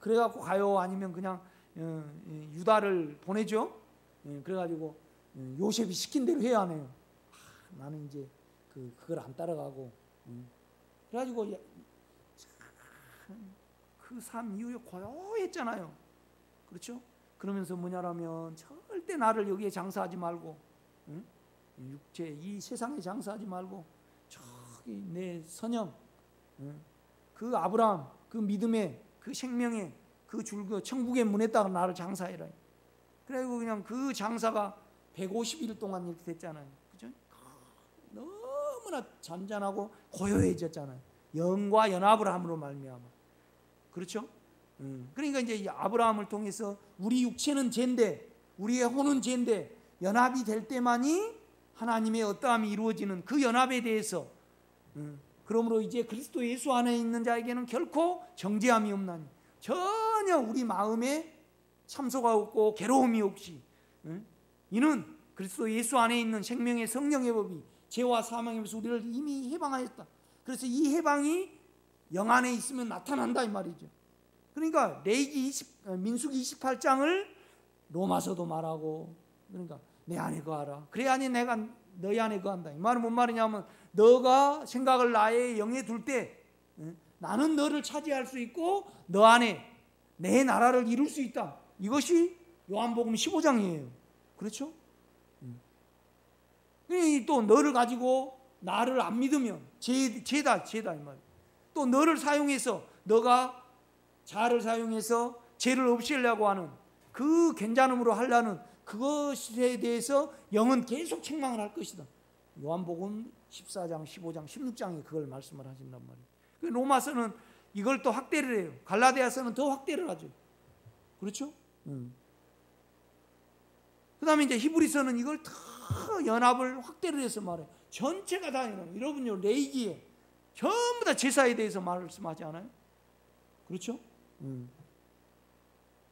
그래갖고 가요? 아니면 그냥 유다를 보내죠? 그래가지고 요셉이 시킨 대로 해야 하네요. 나는 이제 그걸 안 따라가고. 그래가지고 그 삶 이후에 고요했잖아요. 그렇죠? 그러면서 뭐냐라면 절대 나를 여기에 장사하지 말고, 육체 이 세상에 장사하지 말고 저기 내 선영, 그 아브라함, 그 믿음의 그 생명의 그 줄그 천국의 문에다가 나를 장사해라. 그래고 그냥 그 장사가 150일 동안 이렇게 됐잖아요. 그죠? 너무나 잔잔하고 고요해졌잖아요. 영과 연합을 함으로 말미암아. 그렇죠? 그러니까 이제 아브라함을 통해서 우리 육체는 죄인데, 우리의 혼은 죄인데 연합이 될 때만이 하나님의 어떠함이 이루어지는 그 연합에 대해서, 그러므로 이제 그리스도 예수 안에 있는 자에게는 결코 정죄함이 없나니, 전혀 우리 마음에 참소가 없고 괴로움이 없이, 이는 그리스도 예수 안에 있는 생명의 성령의 법이 죄와 사망의 법에서 우리를 이미 해방하였다. 그래서 이 해방이 영 안에 있으면 나타난다 이 말이죠. 그러니까 민수기 28장을 로마서도 말하고, 그러니까 내 안에 거하라. 그래야니 내가 너희 안에 거한다. 이 말은 뭔 말이냐면, 너가 생각을 나의 영에 둘 때 나는 너를 차지할 수 있고 너 안에 내 나라를 이룰 수 있다. 이것이 요한복음 15장이에요. 그렇죠? 또 너를 가지고 나를 안 믿으면 죄다 이 말. 또 너를 사용해서, 너가 자아를 사용해서 죄를 없애려고 하는 그 괜찮음으로 하려는 그것에 대해서 영은 계속 책망을 할 것이다. 요한복음 14장, 15장, 16장에 그걸 말씀을 하신단 말이에요. 로마서는 이걸 또 확대를 해요. 갈라디아서는 더 확대를 하죠. 그렇죠? 그 다음에 이제 히브리서는 이걸 더 연합을 확대를 해서 말해요. 전체가 다 연합. 여러분요, 레이기에 전부 다 제사에 대해서 말씀하지 않아요? 그렇죠?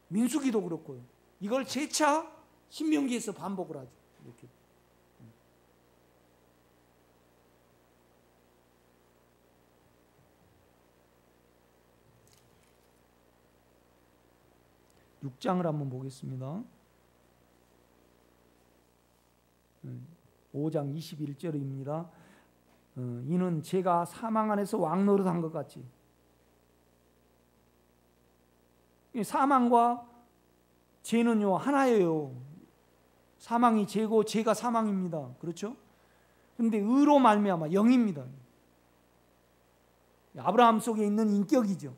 민수기도 그렇고요. 이걸 재차 신명기에서 반복을 하죠. 이렇게. (6장을) 한번 보겠습니다. 5장 21절입니다. 이는 제가 사망 안에서 왕노릇한 것 같이. 사망과 죄는요 하나예요. 사망이 죄고 죄가 사망입니다. 그렇죠? 그런데 의로 말미암아 영입니다. 아브라함 속에 있는 인격이죠.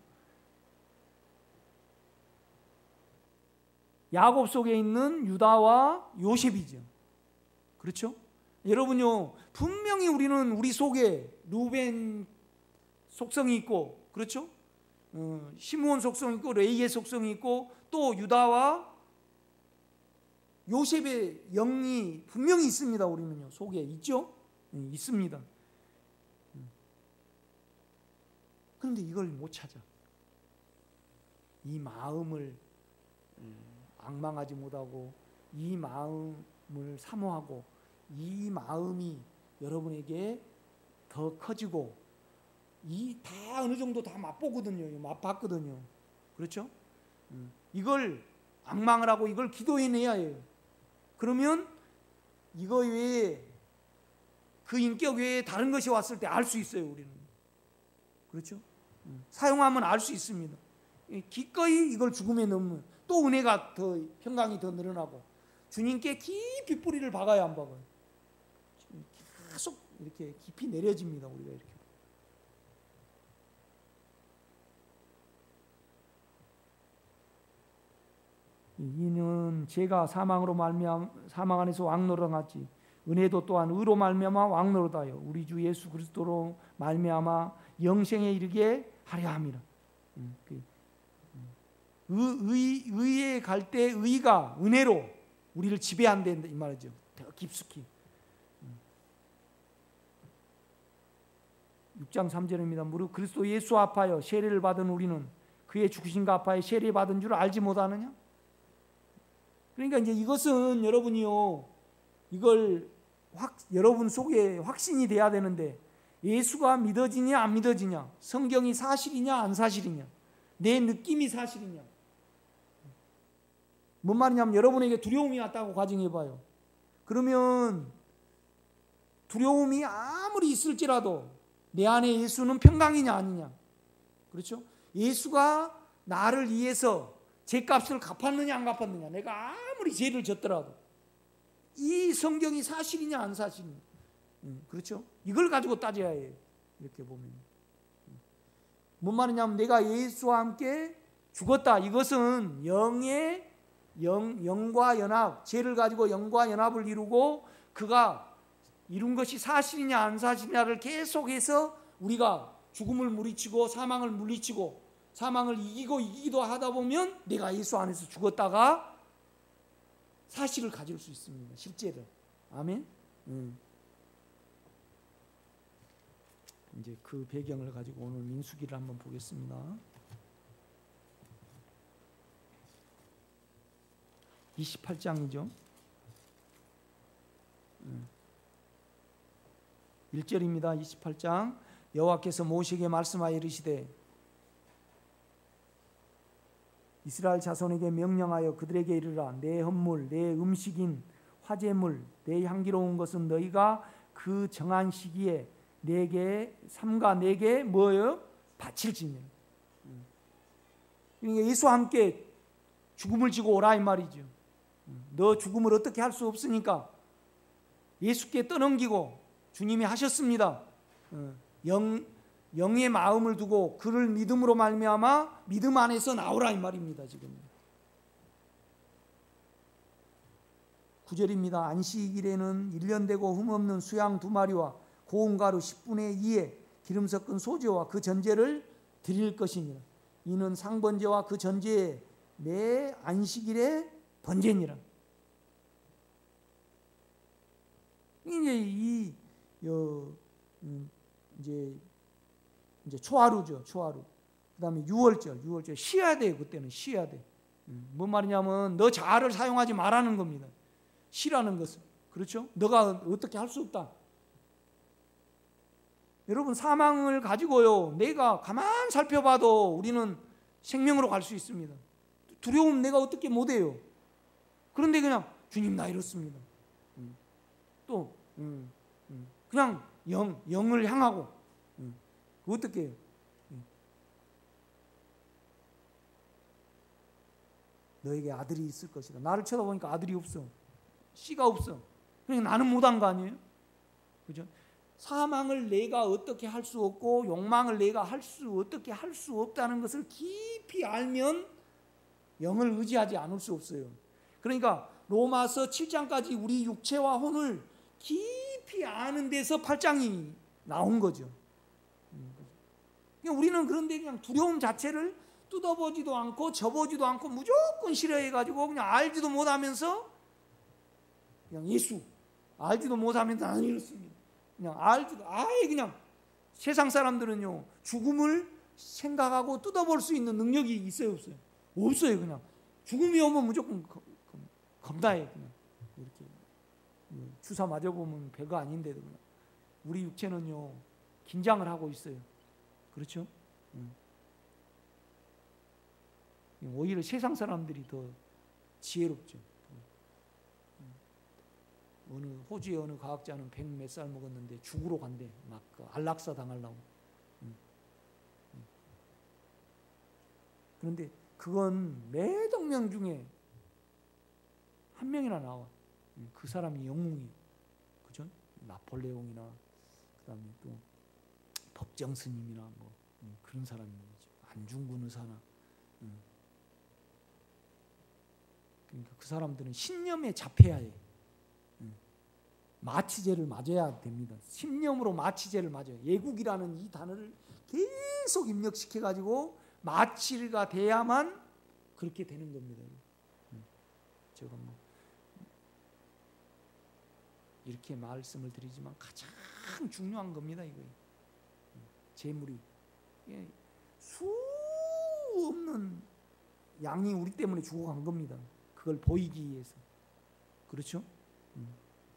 야곱 속에 있는 유다와 요셉이죠. 그렇죠? 여러분요, 분명히 우리는 우리 속에 루벤 속성이 있고, 그렇죠? 시므온 속성이 있고, 레이의 속성이 있고, 또 유다와 요셉의 영이 분명히 있습니다. 우리는요, 속에 있죠? 있습니다. 그런데 이걸 못 찾아. 이 마음을 앙망하지 못하고, 이 마음을 사모하고, 이 마음이 여러분에게 더 커지고, 이 다 어느 정도 다 맛보거든요. 맛봤거든요. 그렇죠? 이걸 앙망을 하고 이걸 기도해내야 해요. 그러면 이거 외에, 그 인격 외에 다른 것이 왔을 때 알 수 있어요. 우리는. 그렇죠? 사용하면 알 수 있습니다. 기꺼이 이걸 죽음에 넣으면 또 은혜가 더, 평강이 더 늘어나고, 주님께 깊이 뿌리를 박아야 안 박아요. 계속 이렇게 깊이 내려집니다. 우리가 이렇게. 이는 제가 사망 안에서 왕노릇하지, 은혜도 또한 의로 말미암아 왕노릇하여 우리 주 예수 그리스도로 말미암아 영생에 이르게 하려 함이라. 의에 갈 때 의가 은혜로 우리를 지배한다 이 말이죠. 더 깊숙이. 6장 3절입니다. 무릇 그리스도 예수 앞하여 세례를 받은 우리는 그의 죽으심과 앞하여 세례 받은 줄 알지 못하느냐? 그러니까 이제 이것은 여러분이요, 이걸 여러분 속에 확신이 돼야 되는데, 예수가 믿어지냐 안 믿어지냐, 성경이 사실이냐 안 사실이냐, 내 느낌이 사실이냐. 뭔 말이냐면, 여러분에게 두려움이 왔다고 가정해봐요. 그러면 두려움이 아무리 있을지라도 내 안에 예수는 평강이냐 아니냐. 그렇죠? 예수가 나를 위해서 죄값을 갚았느냐 안 갚았느냐. 내가 아무리 죄를 졌더라도 이 성경이 사실이냐 안 사실이냐. 그렇죠? 이걸 가지고 따져야 해요. 이렇게 보면. 뭔 말이냐면 내가 예수와 함께 죽었다. 이것은 영과 연합, 죄를 가지고 영과 연합을 이루고 그가 이룬 것이 사실이냐 안 사실이냐를 계속해서 우리가 죽음을 물리치고 사망을 물리치고 사망을 이기기도 하다 보면 내가 예수 안에서 죽었다가 사실을 가질 수 있습니다. 실제로. 아멘. 이제 그 배경을 가지고 오늘 민수기를 한번 보겠습니다. 28장이죠. 1절입니다. 28장. 여호와께서 모세에게 말씀하여 이르시되 이스라엘 자손에게 명령하여 그들에게 이르라. 내 헌물, 내 음식인 화제물, 내 향기로운 것은 너희가 그 정한 시기에 내게 삼가 내게 뭐예요? 바칠지니라. 그러니까 예수와 함께 죽음을 지고 오라 이 말이죠. 너 죽음을 어떻게 할 수 없으니까 예수께 떠넘기고 주님이 하셨습니다. 영의 마음을 두고 그를 믿음으로 말미암아 믿음 안에서 나오라 이 말입니다. 지금 9절입니다. 안식일에는 1년 되고 흠없는 수양 2마리와 고운 가루 10분의 2에 기름 섞은 소제와 그 전제를 드릴 것이니라. 이는 상번제와 그 전제에 매 안식일에 번제니라. 이제 초하루죠. 초하루. 그다음에 유월절 쉬어야 돼요. 그때는 쉬어야 돼. 뭔 말이냐면 너 자아를 사용하지 말라는 겁니다. 쉬라는 것은. 그렇죠? 너가 어떻게 할 수 없다. 여러분 사망을 가지고요. 내가 가만 살펴봐도 우리는 생명으로 갈 수 있습니다. 두려움 내가 어떻게 못해요. 그런데 그냥 주님 나 이렇습니다. 또 그냥 영을 향하고 어떻게 해요? 너에게 아들이 있을 것이다. 나를 쳐다보니까 아들이 없어. 씨가 없어. 그러니까 나는 못한 거 아니에요? 그죠? 사망을 내가 어떻게 할 수 없고 욕망을 내가 어떻게 할 수 없다는 것을 깊이 알면 영을 의지하지 않을 수 없어요. 그러니까 로마서 7장까지 우리 육체와 혼을 깊이 아는 데서 8장이 나온 거죠. 우리는 그런데 그냥 두려움 자체를 뜯어보지도 않고 접어지도 않고 무조건 싫어해가지고 그냥 알지도 못하면서 그냥 예수 알지도 못하면서 나는 이렇습니다. 그냥 알지도 아예 그냥 세상 사람들은요 죽음을 생각하고 뜯어볼 수 있는 능력이 있어요 없어요? 없어요. 그냥 죽음이 오면 무조건 겁나요. 그냥 이렇게 주사 맞아보면 별거 아닌데도 그냥. 우리 육체는요 긴장을 하고 있어요. 그렇죠? 오히려 세상 사람들이 더 지혜롭죠. 호주의 어느 과학자는 100 몇 살 먹었는데 죽으러 간대. 막 안락사 당하려고. 그런데 그건 몇억 명 중에 한 명이나 나와. 그 사람이 영웅이. 그죠? 나폴레옹이나 그다음에 또 법정 스님이나 뭐 그런 사람이죠. 안중근 의사나. 그러니까 그 사람들은 신념에 잡혀야 해. 마취제를 맞아야 됩니다. 신념으로 마취제를 맞아요. 예국이라는 이 단어를 계속 입력시켜 가지고 마취가 돼야만 그렇게 되는 겁니다. 제가 뭐 이렇게 말씀을 드리지만 가장 중요한 겁니다. 이거예요. 재물이 수 없는 양이 우리 때문에 죽어간 겁니다. 그걸 보이기 위해서. 그렇죠?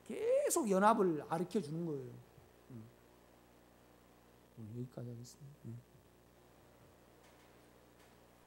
계속 연합을 가르쳐 주는 거예요. 여기까지 하겠습니다.